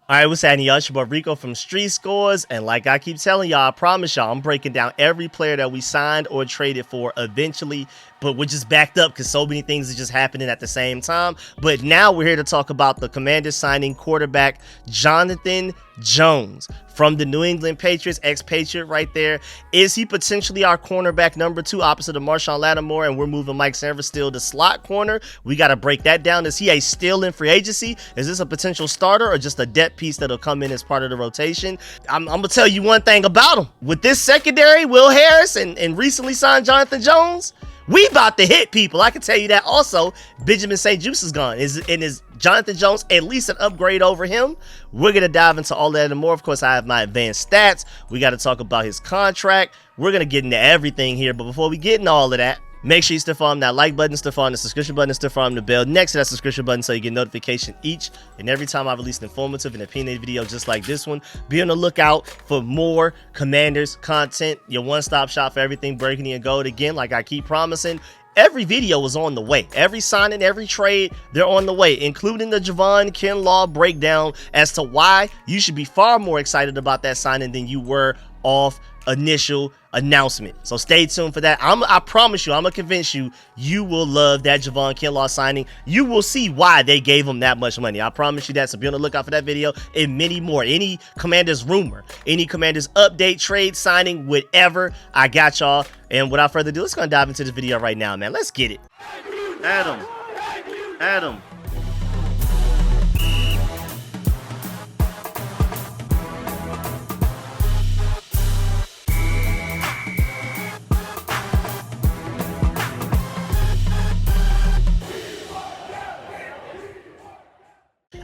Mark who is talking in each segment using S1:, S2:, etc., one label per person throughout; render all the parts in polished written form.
S1: All right, what's happening, y'all? It's your boy Rico from StreetScores, and like I keep telling y'all, I promise y'all, I'm breaking down every player that we signed or traded for eventually, but we're just backed up because so many things are just happening at the same time. But now we're here to talk about the Commanders signing quarterback Jonathan Jones from the New England Patriots, ex-Patriot right there. Is he potentially our cornerback number 2 opposite of Marshawn Lattimore, and we're moving Mike Sanford still to slot corner? We got to break that down. Is he a steal in free agency? Is this a potential starter or just a depth piece that'll come in as part of the rotation? I'm going to tell you one thing about him. With this secondary, Will Harris and recently signed Jonathan Jones, we about to hit people. I can tell you that. Also, Benjamin St-Juste is gone. Is Jonathan Jones at least an upgrade over him? We're going to dive into all that and more. Of course, I have my advanced stats. We got to talk about his contract. We're going to get into everything here. But before we get into all of that, make sure you still follow that like button, still follow the subscription button, still follow the bell next to that subscription button so you get notification each and every time I release an informative and opinionated video just like this one. Be on the lookout for more Commanders content, your one-stop shop for everything burgundy and gold. Again, like I keep promising, every video is on the way. Every signing, every trade, they're on the way, including the Javon Kinlaw breakdown as to why you should be far more excited about that signing than you were off initial announcement. So stay tuned for that. I promise you, I'm gonna convince you, you will love that Javon Kinlaw signing. You will see why they gave him that much money. I promise you that. So be on the lookout for that video and many more. Any Commanders rumor, any Commanders update, trade, signing, whatever, I got y'all. And without further ado, let's go and dive into this video right now, man. Let's get it. Adam.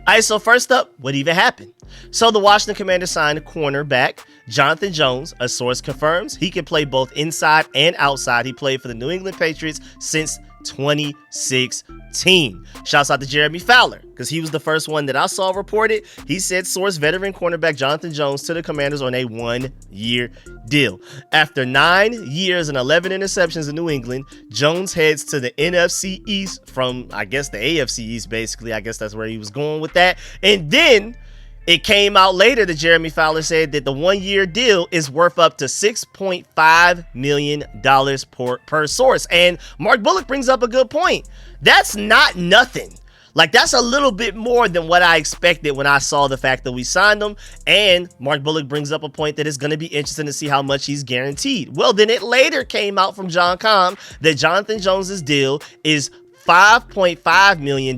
S1: All right, so first up, what even happened? So the Washington Commanders signed cornerback Jonathan Jones. A source confirms he can play both inside and outside. He played for the New England Patriots since 2016. Shouts out to Jeremy Fowler because he was the first one that I saw reported. He said source veteran cornerback Jonathan Jones to the Commanders on a 1-year deal. After 9 years and 11 interceptions in New England, Jones heads to the NFC East from, I guess, the AFC East, basically. I guess that's where he was going with that. And then it came out later that Jeremy Fowler said that the 1-year deal is worth up to $6.5 million per source. And Mark Bullock brings up a good point. That's not nothing. Like, that's a little bit more than what I expected when I saw the fact that we signed him. And Mark Bullock brings up a point that it's going to be interesting to see how much he's guaranteed. Well, then it later came out from John Com that Jonathan Jones's deal is $5.5 million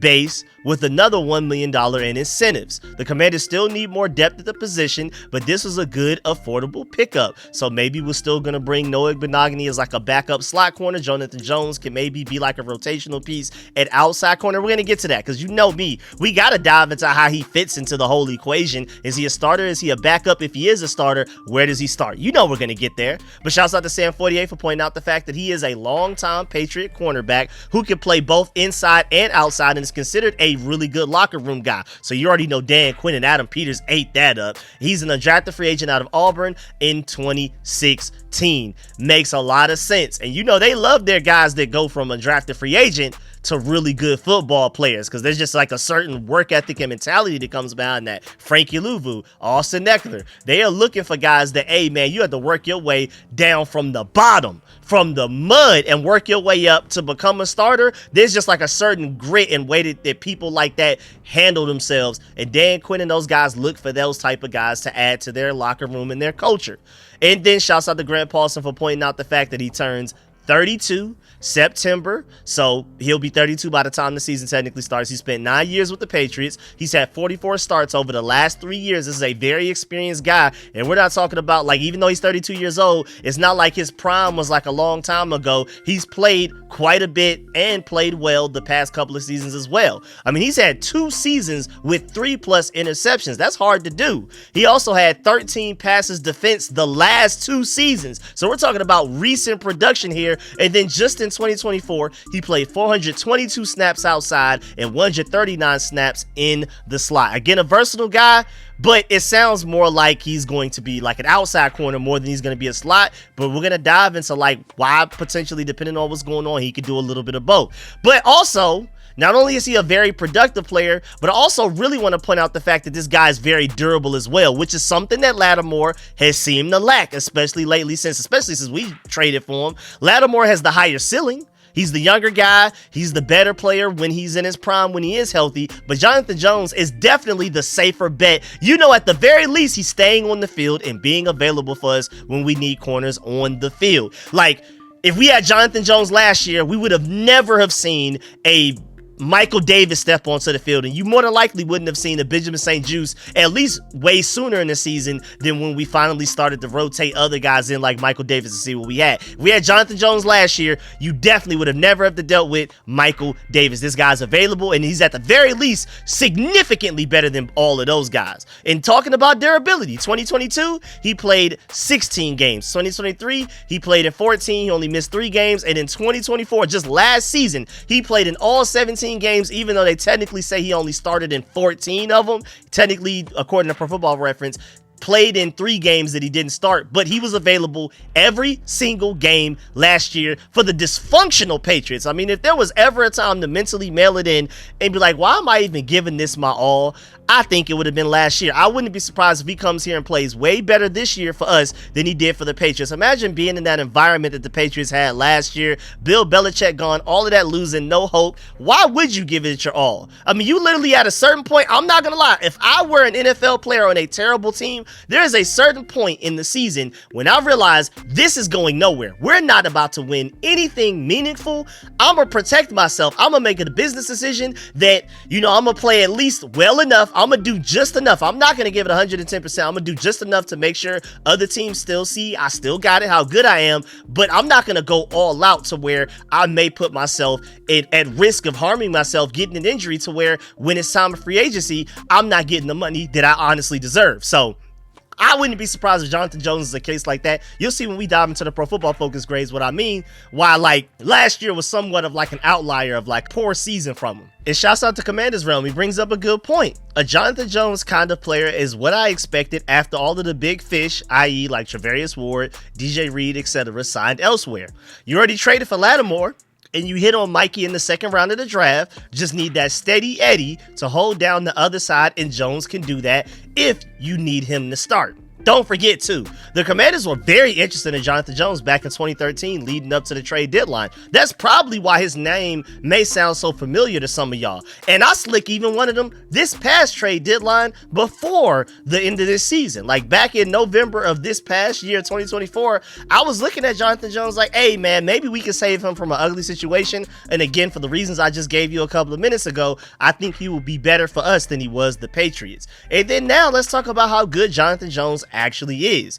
S1: base with another $1 million in incentives. The Commanders still need more depth at the position, but this was a good, affordable pickup. So maybe we're still going to bring Noah Benogany as like a backup slot corner. Jonathan Jones can maybe be like a rotational piece at outside corner. We're going to get to that because you know me. We got to dive into how he fits into the whole equation. Is he a starter? Is he a backup? If he is a starter, where does he start? You know we're going to get there. But shouts out to Sam48 for pointing out the fact that he is a longtime Patriot cornerback who can play both inside and outside and is considered a really good locker room guy. So you already know Dan Quinn and Adam Peters ate that up. He's an undrafted free agent out of Auburn in 2016. Makes a lot of sense. And you know they love their guys that go from undrafted free agent to really good football players because there's just like a certain work ethic and mentality that comes behind that. Frankie Louvu, Austin Eckler, they are looking for guys that, hey man, you have to work your way down from the bottom, from the mud, and work your way up to become a starter. There's just like a certain grit and way that people like that handle themselves, and Dan Quinn and those guys look for those type of guys to add to their locker room and their culture. And then shouts out to Grant Paulson for pointing out the fact that he turns 32 September, so he'll be 32 by the time the season technically starts. He spent 9 years with the Patriots. He's had 44 starts over the last 3 years. This is a very experienced guy, and we're not talking about, like, even though he's 32 years old, it's not like his prime was like a long time ago. He's played quite a bit and played well the past couple of seasons as well. I mean, he's had 2 seasons with 3+ interceptions. That's hard to do. He also had 13 passes defense the last 2 seasons, so we're talking about recent production here. And then just in 2024, he played 422 snaps outside and 139 snaps in the slot. Again, a versatile guy, but it sounds more like he's going to be like an outside corner more than he's going to be a slot. But we're going to dive into like why potentially, depending on what's going on, he could do a little bit of both. But also, Not only is he a very productive player, but I also really want to point out the fact that this guy is very durable as well, which is something that Lattimore has seemed to lack, especially since we traded for him. Lattimore has the higher ceiling. He's the younger guy. He's the better player when he's in his prime, when he is healthy. But Jonathan Jones is definitely the safer bet. At the very least, he's staying on the field and being available for us when we need corners on the field. Like, if we had Jonathan Jones last year, we would have never have seen a Michael Davis step onto the field, and you more than likely wouldn't have seen a Benjamin St-Juste at least way sooner in the season than when we finally started to rotate other guys in like Michael Davis to see what we had. If we had Jonathan Jones last year, you definitely would have never have to dealt with Michael Davis. This guy's available, and he's at the very least significantly better than all of those guys. And talking about durability, 2022, he played 16 games. 2023, he played in 14. He only missed 3 games. And in 2024, just last season, he played in all 17 games, even though they technically say he only started in 14 of them. Technically, according to Pro Football Reference, played in 3 games that he didn't start, but he was available every single game last year for the dysfunctional Patriots. I mean, if there was ever a time to mentally mail it in and be like, why am I even giving this my all? I think it would have been last year. I wouldn't be surprised if he comes here and plays way better this year for us than he did for the Patriots. Imagine being in that environment that the Patriots had last year. Bill Belichick gone, all of that losing, no hope. Why would you give it your all? I mean, you literally at a certain point, I'm not going to lie, if I were an NFL player on a terrible team, there is a certain point in the season when I realize this is going nowhere. We're not about to win anything meaningful. I'm going to protect myself. I'm going to make a business decision that, I'm going to play at least well enough. I'm going to do just enough. I'm not going to give it 110%. I'm going to do just enough to make sure other teams still see I still got it, how good I am, but I'm not going to go all out to where I may put myself at risk of harming myself, getting an injury to where when it's time for free agency, I'm not getting the money that I honestly deserve. So I wouldn't be surprised if Jonathan Jones is a case like that. You'll see when we dive into the Pro Football Focus grades what I mean. Why, like, last year was somewhat of like an outlier of like poor season from him. And shouts out to Commander's Realm. He brings up a good point. A Jonathan Jones kind of player is what I expected after all of the big fish, i.e. like Travarius Ward, DJ Reed, etc. signed elsewhere. You already traded for Lattimore, and you hit on Mikey in the second round of the draft. Just need that steady Eddie to hold down the other side, and Jones can do that if you need him to start. Don't forget, too, the Commanders were very interested in Jonathan Jones back in 2013 leading up to the trade deadline. That's probably why his name may sound so familiar to some of y'all. And I slick even one of them this past trade deadline before the end of this season. Like back in November of this past year, 2024, I was looking at Jonathan Jones like, hey, man, maybe we can save him from an ugly situation. And again, for the reasons I just gave you a couple of minutes ago, I think he will be better for us than he was the Patriots. And then now let's talk about how good Jonathan Jones actually is.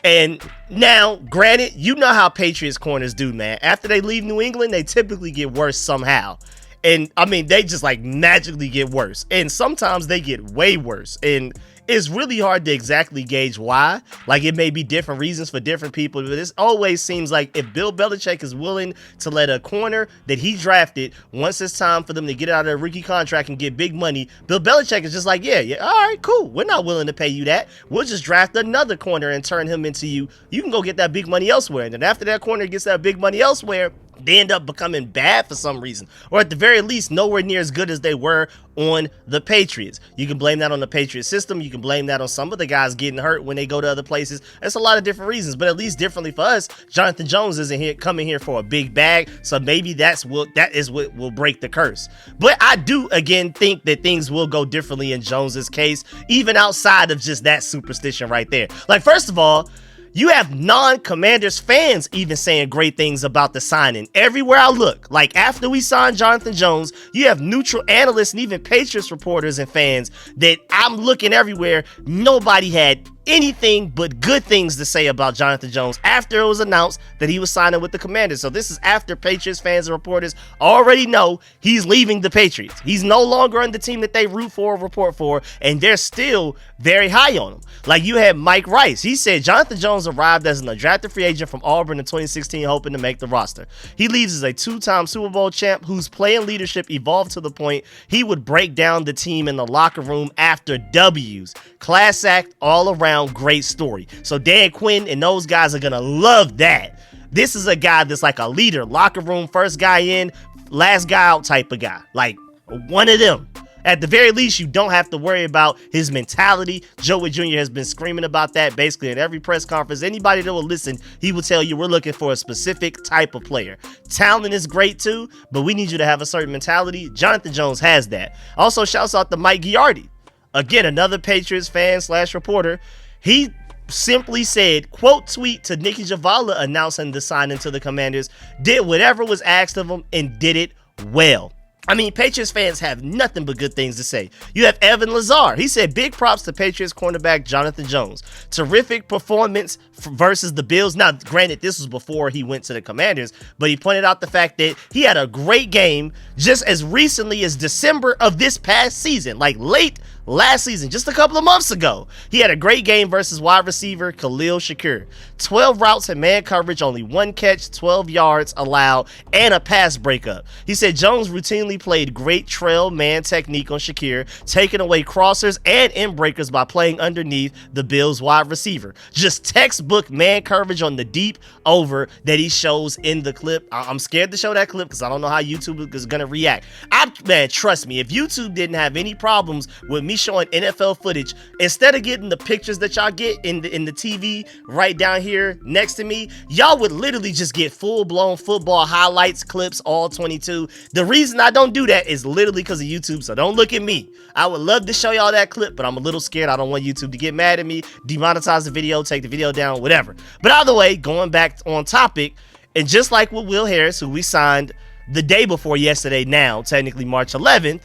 S1: And now, granted, you know how Patriots corners do, man. After they leave New England, they typically get worse somehow. And I mean, they just like magically get worse. And sometimes they get way worse. And it's really hard to exactly gauge why. Like, it may be different reasons for different people, but it always seems like if Bill Belichick is willing to let a corner that he drafted, once it's time for them to get out of their rookie contract and get big money, Bill Belichick is just like, yeah, all right, cool. We're not willing to pay you that. We'll just draft another corner and turn him into you. You can go get that big money elsewhere. And then after that corner gets that big money elsewhere, they end up becoming bad for some reason, or at the very least nowhere near as good as they were on the Patriots. You can blame that on the Patriots system. You can blame that on some of the guys getting hurt when they go to other places. It's a lot of different reasons, but at least differently for us, Jonathan Jones isn't coming here for a big bag, so maybe that is what will break the curse. But I do again think that things will go differently in Jones's case, even outside of just that superstition right there. Like, first of all, you have non-Commanders fans even saying great things about the signing. Everywhere I look, like after we signed Jonathan Jones, you have neutral analysts and even Patriots reporters and fans that I'm looking everywhere. Nobody had anything but good things to say about Jonathan Jones after it was announced that he was signing with the Commanders. So this is after Patriots fans and reporters already know he's leaving the Patriots. He's no longer on the team that they root for or report for, and they're still very high on him. Like, you had Mike Rice. He said Jonathan Jones arrived as an undrafted free agent from Auburn in 2016, hoping to make the roster. He leaves as a two-time Super Bowl champ whose play and leadership evolved to the point he would break down the team in the locker room after W's. Class act all around. Great story. So Dan Quinn and those guys are gonna love that. This is a guy that's like a leader, locker room first guy in, last guy out type of guy, like one of them. At the very least, you don't have to worry about his mentality. Joey Jr. has been screaming about that basically at every press conference. Anybody that will listen, he will tell you we're looking for a specific type of player. Talent is great too, but we need you to have a certain mentality. Jonathan Jones has that. Also, shouts out to Mike Giardi. Again, another Patriots fan / reporter. He simply said, quote tweet to Nikki Javala announcing the signing to the Commanders, did whatever was asked of him and did it well. I mean, Patriots fans have nothing but good things to say. You have Evan Lazar. He said, big props to Patriots cornerback Jonathan Jones. Terrific performance versus the Bills. Now, granted, this was before he went to the Commanders, but he pointed out the fact that he had a great game just as recently as December of this past season, like late last season, just a couple of months ago. He had a great game versus wide receiver Khalil Shakir. 12 routes and man coverage, only 1 catch, 12 yards allowed, and a pass breakup. He said Jones routinely played great trail man technique on Shakir, taking away crossers and in breakers by playing underneath the Bills wide receiver. Just textbook man coverage on the deep over that he shows in the clip. I'm scared to show that clip because I don't know how YouTube is going to react. Man, trust me, if YouTube didn't have any problems with me showing NFL footage, instead of getting the pictures that y'all get in the TV right down here next to me, y'all would literally just get full-blown football highlights, clips, all 22. The reason I don't do that is literally because of YouTube, so don't look at me. I would love to show y'all that clip, but I'm a little scared. I don't want YouTube to get mad at me, demonetize the video, take the video down, whatever. But either way, going back on topic, and just like with Will Harris, who we signed the day before yesterday, now technically March 11th,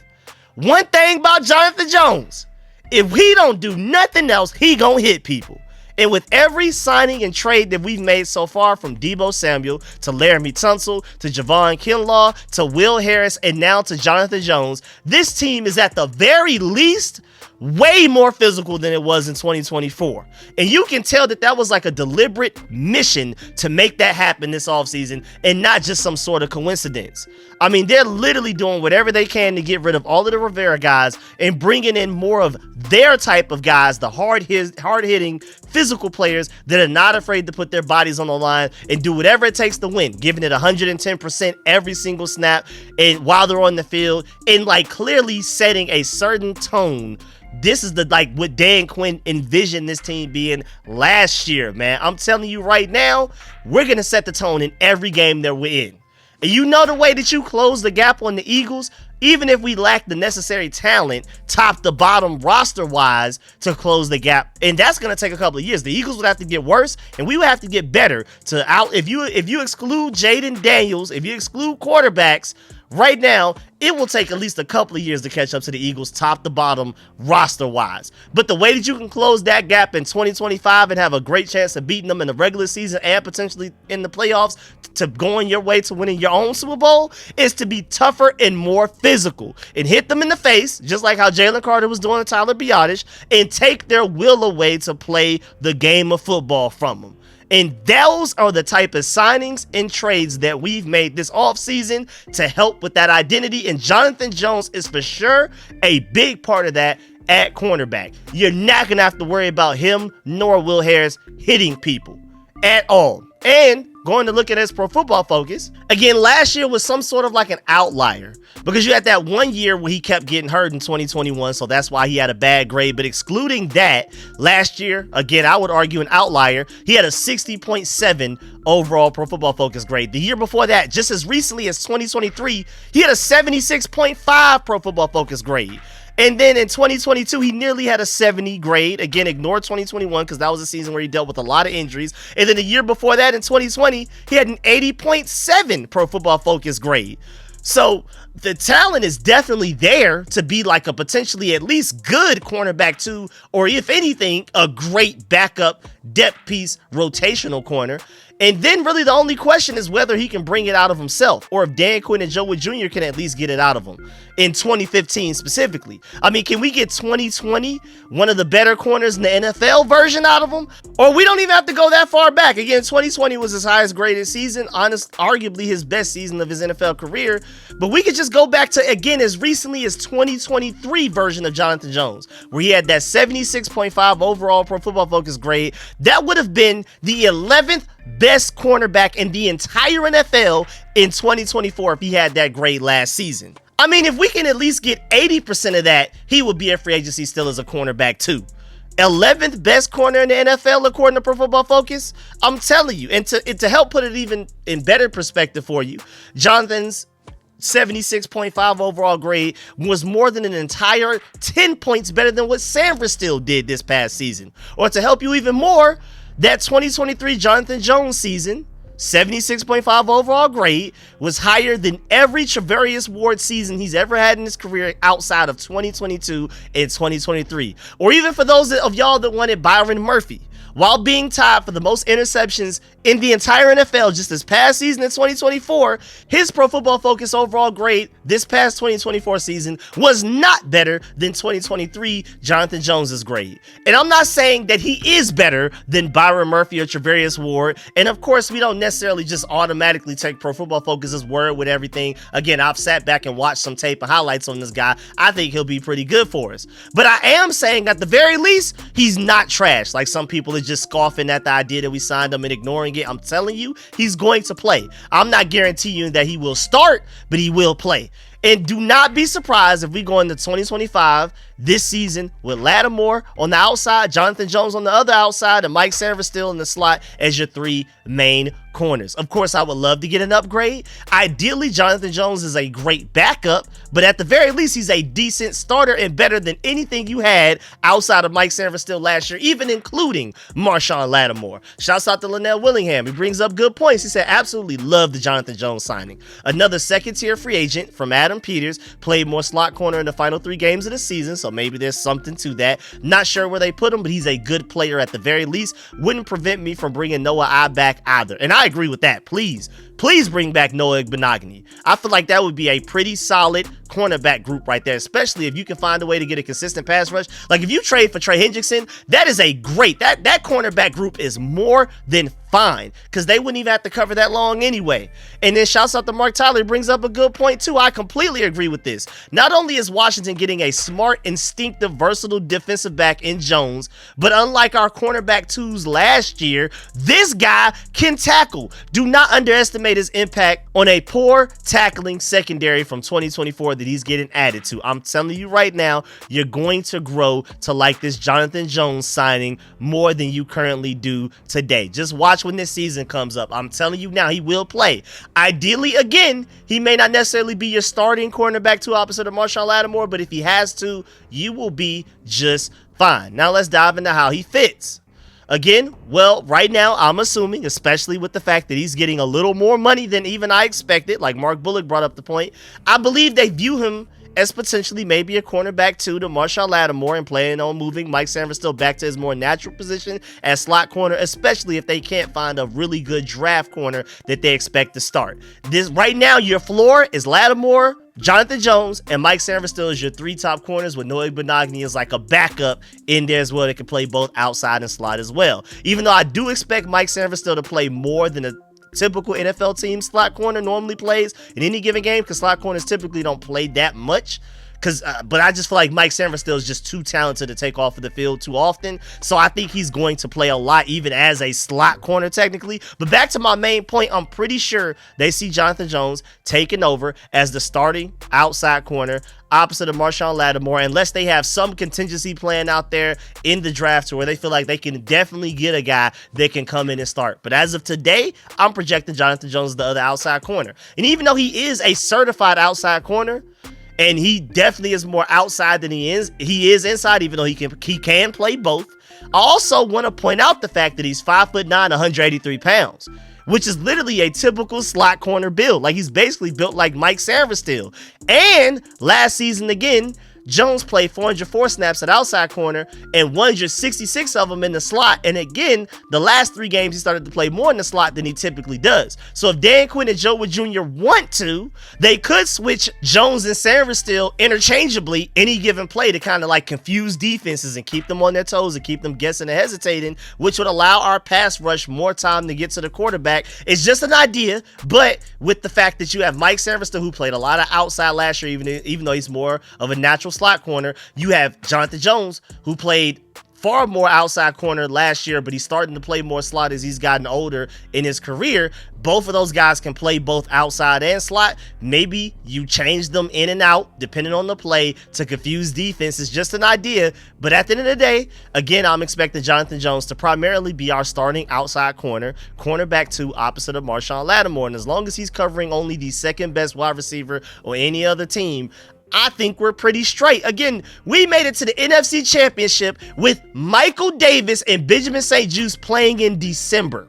S1: one thing about Jonathan Jones, if he don't do nothing else, he gonna hit people. And with every signing and trade that we've made so far, from Deebo Samuel to Laramie Tunsil to Javon Kinlaw to Will Harris and now to Jonathan Jones, this team is at the very least way more physical than it was in 2024. And you can tell that that was like a deliberate mission to make that happen this offseason and not just some sort of coincidence. I mean, they're literally doing whatever they can to get rid of all of the Rivera guys and bringing in more of their type of guys, the hard-hitting, physical players that are not afraid to put their bodies on the line and do whatever it takes to win, giving it 110% every single snap and while they're on the field, and like clearly setting a certain tone. This is what Dan Quinn envisioned this team being last year, man. I'm telling you right now, we're going to set the tone in every game that we're in. And you know the way that you close the gap on the Eagles, even if we lack the necessary talent, top to bottom roster-wise, to close the gap. And that's going to take a couple of years. The Eagles would have to get worse, and we would have to get better to if you exclude Jaden Daniels, if you exclude quarterbacks, right now, it will take at least a couple of years to catch up to the Eagles top to bottom roster-wise. But the way that you can close that gap in 2025 and have a great chance of beating them in the regular season and potentially in the playoffs to going your way to winning your own Super Bowl is to be tougher and more physical and hit them in the face, just like how Jalen Carter was doing to Tyler Biadasz, and take their will away to play the game of football from them. And those are the type of signings and trades that we've made this offseason to help with that identity. And Jonathan Jones is for sure a big part of that at cornerback. You're not going to have to worry about him nor Will Harris hitting people at all. And going to look at his Pro Football Focus, again, last year was some sort of like an outlier because you had that 1 year where he kept getting hurt in 2021, so that's why he had a bad grade. But excluding that, last year, again, I would argue an outlier, he had a 60.7 overall Pro Football Focus grade. The year before that, just as recently as 2023, he had a 76.5 Pro Football Focus grade. And then in 2022, he nearly had a 70 grade. Again, ignore 2021 because that was a season where he dealt with a lot of injuries. And then the year before that, in 2020, he had an 80.7 Pro Football Focus grade. So the talent is definitely there to be like a potentially at least good cornerback too, or if anything, a great backup depth piece rotational corner. And then really the only question is whether he can bring it out of himself, or if Dan Quinn and Joey Jr. can at least get it out of him in 2015 specifically. I mean, can we get 2020, one of the better corners in the NFL version out of him? Or we don't even have to go that far back. Again, 2020 was his highest graded season, arguably his best season of his NFL career. But we could just go back to, again, as recently as 2023 version of Jonathan Jones, where he had that 76.5 overall Pro Football Focus grade. That would have been the 11th best cornerback in the entire NFL in 2024 if he had that grade last season. I mean, if we can at least get 80% of that, he would be at free agency still as a cornerback too. 11th best corner in the NFL according to Pro Football Focus. I'm telling you, and to help put it even in better perspective for you, Jonathan's 76.5 overall grade was more than an entire 10 points better than what St-Juste did this past season. Or to help you even more, that 2023 Jonathan Jones season, 76.5 overall grade, was higher than every Charvarius Ward season he's ever had in his career outside of 2022 and 2023. Or even for those of y'all that wanted Byron Murphy. While being tied for the most interceptions in the entire NFL just this past season in 2024, his Pro Football Focus overall grade this past 2024 season was not better than 2023 Jonathan Jones's grade. And I'm not saying that he is better than Byron Murphy or Charvarius Ward. And of course, we don't necessarily just automatically take Pro Football Focus's word with everything. Again, I've sat back and watched some tape and highlights on this guy. I think he'll be pretty good for us. But I am saying at the very least, he's not trash. Like some people are just scoffing at the idea that we signed him and ignoring it. I'm telling you, he's going to play. I'm not guaranteeing that he will start, but he will play. And do not be surprised if we go into 2025 this season with Lattimore on the outside, Jonathan Jones on the other outside, and Mike St-Juste in the slot as your three main corners. Of course, I would love to get an upgrade. Ideally, Jonathan Jones is a great backup, but at the very least, he's a decent starter and better than anything you had outside of Mike St-Juste last year, even including Marshawn Lattimore. Shouts out to Linnell Willingham. He brings up good points. He said, absolutely love the Jonathan Jones signing. Another second-tier free agent from Adam Peters, played more slot corner in the final 3 games of the season, so maybe there's something to that. Not sure where they put him, but he's a good player at the very least. Wouldn't prevent me from bringing Noah I back either. And I agree with that. Please bring back Noah Igbenogany. I feel like that would be a pretty solid cornerback group right there, especially if you can find a way to get a consistent pass rush. Like if you trade for Trey Hendrickson, that is a great, that cornerback group is more than fine because they wouldn't even have to cover that long anyway. And then shouts out to Mark Tyler, he brings up a good point too. I completely agree with this. Not only is Washington getting a smart, instinctive, versatile defensive back in Jones, but unlike our cornerback twos last year, this guy can tackle. Do not underestimate his impact on a poor tackling secondary from 2024 that he's getting added to. I'm telling you right now, you're going to grow to like this Jonathan Jones signing more than you currently do today. Just watch when this season comes up. I'm telling you now, he will play. Ideally, again, he may not necessarily be your starting cornerback two opposite of Marshawn Lattimore, but if he has to, you will be just fine. Now let's dive into how he fits. Again, well, right now, I'm assuming, especially with the fact that he's getting a little more money than even I expected, like Mark Bullock brought up the point, I believe they view him as potentially maybe a cornerback two to Marshawn Lattimore and planning on moving Mike St-Juste back to his more natural position as slot corner, especially if they can't find a really good draft corner that they expect to start. This right now, your floor is Lattimore, Jonathan Jones, and Mike St-Juste is your 3 top corners with Noah Igbenogany as like a backup in there as well that can play both outside and slot as well. Even though I do expect Mike St-Juste to play more than a typical NFL team slot corner normally plays in any given game, because slot corners typically don't play that much. But I just feel like Mike St-Juste is just too talented to take off of the field too often. So I think he's going to play a lot even as a slot corner technically. But back to my main point, I'm pretty sure they see Jonathan Jones taking over as the starting outside corner opposite of Marshawn Lattimore, unless they have some contingency plan out there in the draft where they feel like they can definitely get a guy that can come in and start. But as of today, I'm projecting Jonathan Jones as the other outside corner. And even though he is a certified outside corner, and he definitely is more outside than he is inside, even though he can play both. I also want to point out the fact that he's 5'9", 183 pounds, which is literally a typical slot corner build. Like he's basically built like Mike St-Juste. And last season again, Jones played 404 snaps at outside corner and 166 of them in the slot. And again, the last 3 games he started to play more in the slot than he typically does. So if Dan Quinn and Joe Wood Jr. want to, they could switch Jones and St-Juste interchangeably any given play to kind of like confuse defenses and keep them on their toes and keep them guessing and hesitating, which would allow our pass rush more time to get to the quarterback. It's just an idea, but with the fact that you have Mike St-Juste, who played a lot of outside last year, even though he's more of a natural slot corner, you have Jonathan Jones, who played far more outside corner last year, but he's starting to play more slot as he's gotten older in his career. Both of those guys can play both outside and slot. Maybe you change them in and out depending on the play to confuse defense. It's just an idea. But at the end of the day, again, I'm expecting Jonathan Jones to primarily be our starting outside cornerback 2 opposite of Marshawn Lattimore. And as long as he's covering only the second best wide receiver or any other team, I think we're pretty straight. Again, we made it to the NFC Championship with Michael Davis and Benjamin St-Juste playing in December.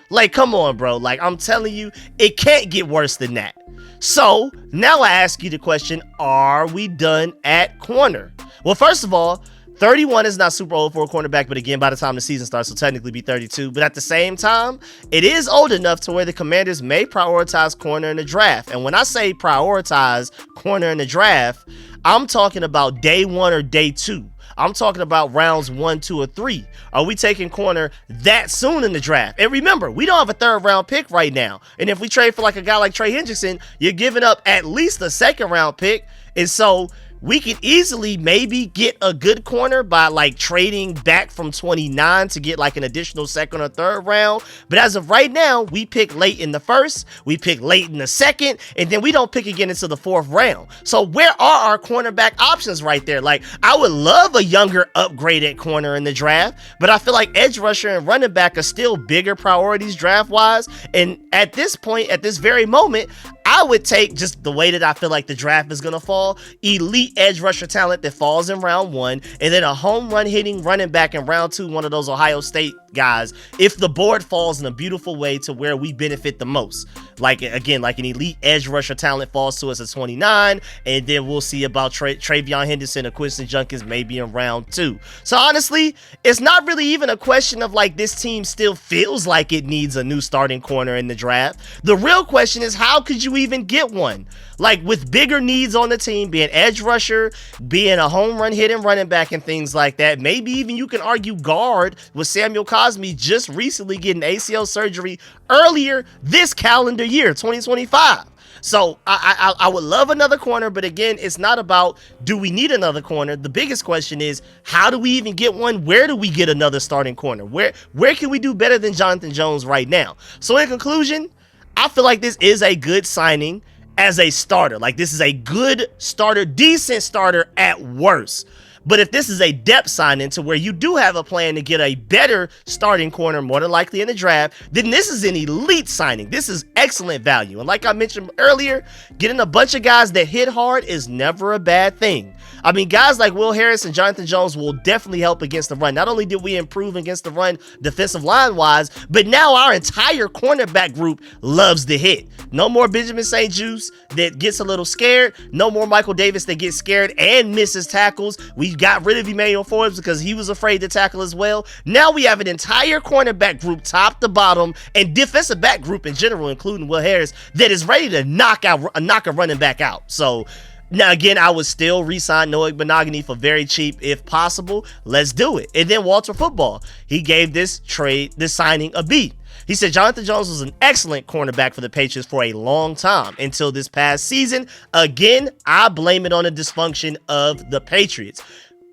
S1: Like, come on, bro. Like, I'm telling you, it can't get worse than that. So, now I ask you the question, are we done at corner? Well, first of all, 31 is not super old for a cornerback, but again, by the time the season starts, it'll technically be 32. But at the same time, it is old enough to where the Commanders may prioritize corner in the draft. And when I say prioritize corner in the draft, I'm talking about day 1 or day 2. I'm talking about rounds 1, 2, or 3. Are we taking corner that soon in the draft? And remember, we don't have a 3rd round pick right now. And if we trade for like a guy like Trey Hendrickson, you're giving up at least a 2nd round pick. And so we could easily maybe get a good corner by like trading back from 29 to get like an additional 2nd or 3rd round. But as of right now, we pick late in the 1st, we pick late in the 2nd, and then we don't pick again until the 4th round. So where are our cornerback options right there? Like, I would love a younger upgrade at corner in the draft, but I feel like edge rusher and running back are still bigger priorities draft wise. And at this point, at this very moment, I would take, just the way that I feel like the draft is going to fall, elite edge rusher talent that falls in round 1, and then a home run hitting running back in round 2, one of those Ohio State guys, if the board falls in a beautiful way to where we benefit the most. Like, again, like an elite edge rusher talent falls to us at 29, and then we'll see about Travion Henderson or Quincy Junkins maybe in round 2. So honestly, it's not really even a question of like this team still feels like it needs a new starting corner in the draft. The real question is, how could you even get one? Like, with bigger needs on the team, being edge rusher, being a home run hitting running back and things like that. Maybe even you can argue guard with Samuel Cosmi just recently getting ACL surgery earlier this calendar year, 2025. So I would love another corner, but again, it's not about do we need another corner. The biggest question is, how do we even get one? Where do we get another starting corner? Where can we do better than Jonathan Jones right now? So in conclusion, I feel like this is a good signing as a starter. Like, this is a good starter, decent starter at worst. But if this is a depth signing to where you do have a plan to get a better starting corner, more than likely in the draft, then this is an elite signing. This is excellent value. And like I mentioned earlier, getting a bunch of guys that hit hard is never a bad thing. I mean, guys like Will Harris and Jonathan Jones will definitely help against the run. Not only did we improve against the run defensive line-wise, but now our entire cornerback group loves the hit. No more Benjamin St-Juste that gets a little scared. No more Michael Davis that gets scared and misses tackles. We got rid of Emmanuel Forbes because he was afraid to tackle as well. Now we have an entire cornerback group, top to bottom, and defensive back group in general, including Will Harris, that is ready to knock a running back out. So now, again, I would still re-sign Noah Benogany for very cheap if possible. Let's do it. And then Walter Football, he gave this signing a B. He said Jonathan Jones was an excellent cornerback for the Patriots for a long time until this past season. Again, I blame it on the dysfunction of the Patriots.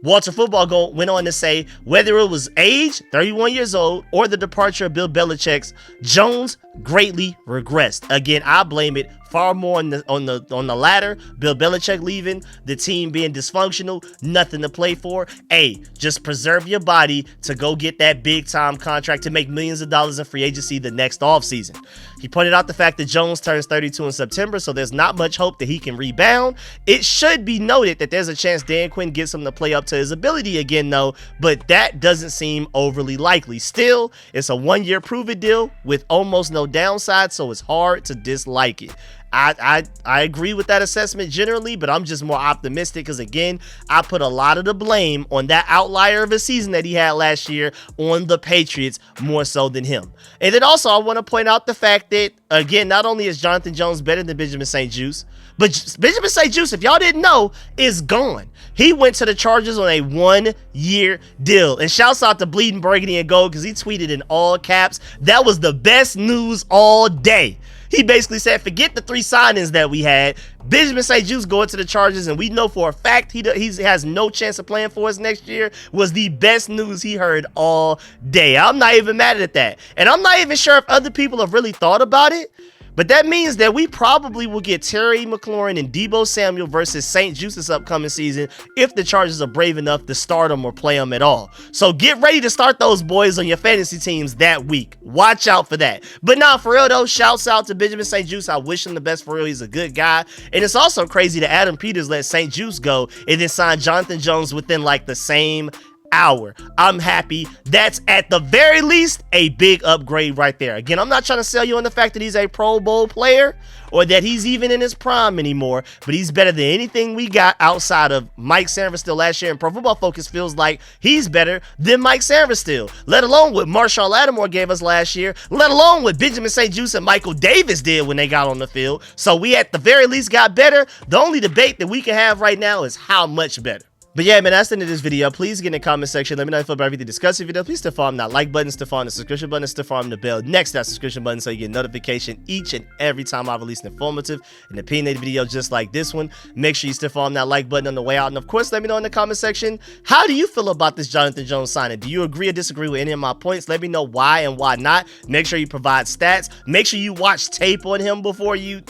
S1: Walter Football went on to say, whether it was age, 31 years old, or the departure of Bill Belichick, Jones greatly regressed. Again, I blame it far more on the latter. Bill Belichick leaving, the team being dysfunctional, nothing to play for. Hey, just preserve your body to go get that big time contract to make millions of dollars in free agency the next offseason. He pointed out the fact that Jones turns 32 in September, so there's not much hope that he can rebound. It should be noted that there's a chance Dan Quinn gets him to play up to his ability again, though, but that doesn't seem overly likely. Still, it's a 1-year prove-it deal with almost no downside, so it's hard to dislike it. I agree with that assessment generally, but I'm just more optimistic because, again, I put a lot of the blame on that outlier of a season that he had last year on the Patriots more so than him. And then also I want to point out the fact that, again, not only is Jonathan Jones better than Benjamin St-Juste, but Benjamin St-Juste, if y'all didn't know, is gone. He went to the Chargers on a 1-year deal. And shouts out to Bleeding Burgundy and Gold because he tweeted in all caps, that was the best news all day. He basically said, forget the 3 signings that we had. Benjamin St-Juste going to the Chargers, and we know for a fact he has no chance of playing for us next year, was the best news he heard all day. I'm not even mad at that. And I'm not even sure if other people have really thought about it, but that means that we probably will get Terry McLaurin and Deebo Samuel versus St-Juste this upcoming season if the Chargers are brave enough to start them or play them at all. So get ready to start those boys on your fantasy teams that week. Watch out for that. But nah, for real though, shouts out to Benjamin St-Juste. I wish him the best for real. He's a good guy. And it's also crazy that Adam Peters let St-Juste go and then signed Jonathan Jones within like the same hour. I'm happy. That's at the very least a big upgrade right there. Again, I'm not trying to sell you on the fact that he's a Pro Bowl player or that he's even in his prime anymore, but he's better than anything we got outside of Mike Sainristil last year, and Pro Football Focus feels like he's better than Mike Sainristil, let alone what Marshall Lattimore gave us last year, let alone what Benjamin St-Juste and Michael Davis did when they got on the field. So we at the very least got better. The only debate that we can have right now is how much better. But yeah, man, that's the end of this video. Please get in the comment section. Let me know if you feel about everything discussed in the video. Please still farm that like button, still farm the subscription button, still farm the bell next to that subscription button so you get notification each and every time I release an informative and opinionated video just like this one. Make sure you still farm that like button on the way out. And of course, let me know in the comment section, how do you feel about this Jonathan Jones signing? Do you agree or disagree with any of my points? Let me know why and why not. Make sure you provide stats. Make sure you watch tape on him before you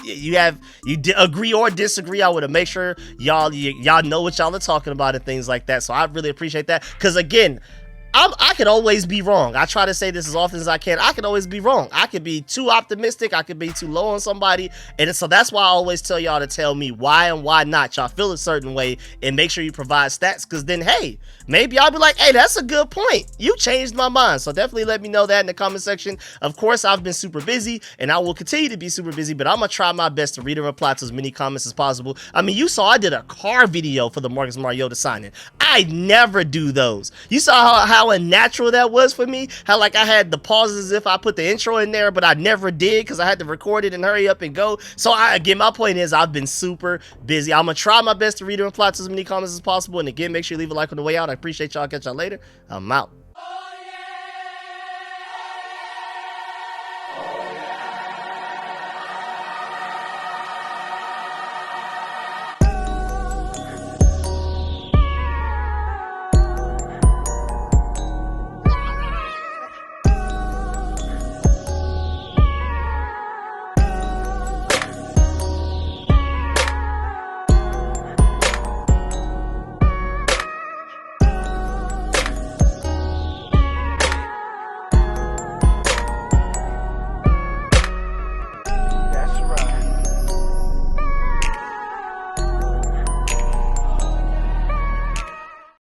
S1: agree or disagree. I would make sure y'all know what y'all are talking about and things like that. So I really appreciate that, because again, I could always be wrong. I try to say this as often as I can. I could always be wrong. I could be too optimistic. I could be too low on somebody. And so that's why I always tell y'all to tell me why and why not. Y'all feel a certain way and make sure you provide stats, because then, hey, maybe I'll be like, hey, that's a good point. You changed my mind. So definitely let me know that in the comment section. Of course, I've been super busy and I will continue to be super busy, but I'm going to try my best to read and reply to as many comments as possible. I mean, you saw I did a car video for the Marcus Mariota signing. I never do those. You saw how unnatural that was for me, how like I had the pauses if I put the intro in there, but I never did because I had to record it and hurry up and go. So again, my point is I've been super busy. I'm gonna try my best to read and reply to as many comments as possible, and again, make sure you leave a like on the way out. I appreciate y'all. Catch y'all later. I'm out.